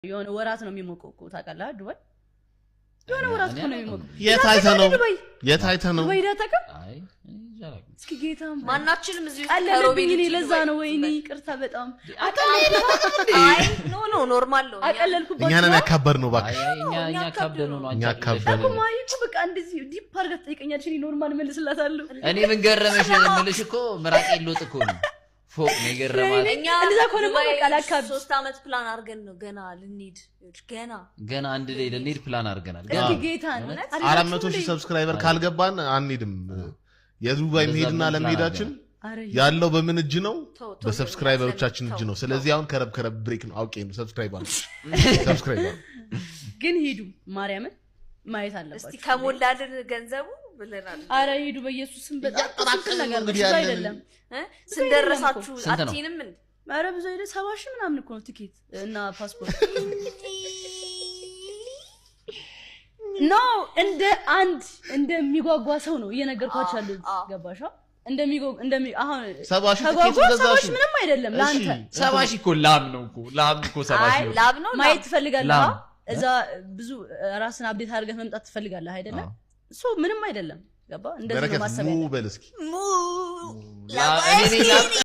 የሆነ ወራት ነው የሚሞቀው ታውቃለህ ዱባይ የሆነ ወራት ነው የሚሞቀው የታይታ ነው ወይ ዳታከም አይ ይዛራክ እስኪ ጌታ ማናችንም እዚህ ከሮቤል ለዛ ነው ወይኔ ይቅርታ በጣም አይ ኖ ኖርማል ነው አቀለልኩባችሁ እኛ ነን ያካበርነው ባክ እኛ ካብደን ነው እኛ ካብደን ነው ማይኩ በቃ እንደዚህ ዲፕ አርጋ ጠይቀኛል እሺ ኖርማል መልስላታለሁ እኔ ምን ገረመሽ ምልሽ እኮ ምራቅ ይሎጥ እኮ ነው ፎቅ ነገረማት እንደዛ ኮነ በቃ ላካብ 3 አመት ፕላን አድርገን ነው ገና ልንሄድ ገና አንድ ላይ ልንሄድ ፕላን አድርገናል ገና ጌታን 400,000 ሰብስክራይበር ካልገባን አንሄድም የዱባይ መሄድና ለመሄዳችን ያለው በምን እጅ ነው በሰብስክራይበሮቻችን እጅ ነው ስለዚህ አሁን ከረብ ብሬክ ነው አውቄ ነው ሰብስክራይበር ግን ሄዱ ማርያምን ማየት አለባችሁ እስቲ ከሞላልን ገንዘቡ ብለናል አረ ሄዱ በኢየሱስም በጣም ነገር ነው አይደለም ስንደረሳችሁ አትይንም እንዴ አረ ብዙ አይደ 70,000 ምናምን እኮ ነው ቲኬት እና ፓስፖርት ኖ እንደሚጓጓ ሰው ነው እየነገርኳችሁ ያለው ገባሻ አሁን 70,000 ቲኬት ገዛሽ ምንም አይደለም ላንተ 70,000 እኮ ላም ነው እኮ 70,000 ላብ ነው ማየት ትፈልጋለህ እዛ ብዙ ራስን አፕዴት አድርገህ መምጣት ትፈልጋለህ አይደለም ሶ ምንም አይደለም ገባ እንደዚህ ነው ማሰብ ያለው በለስኪ ላብ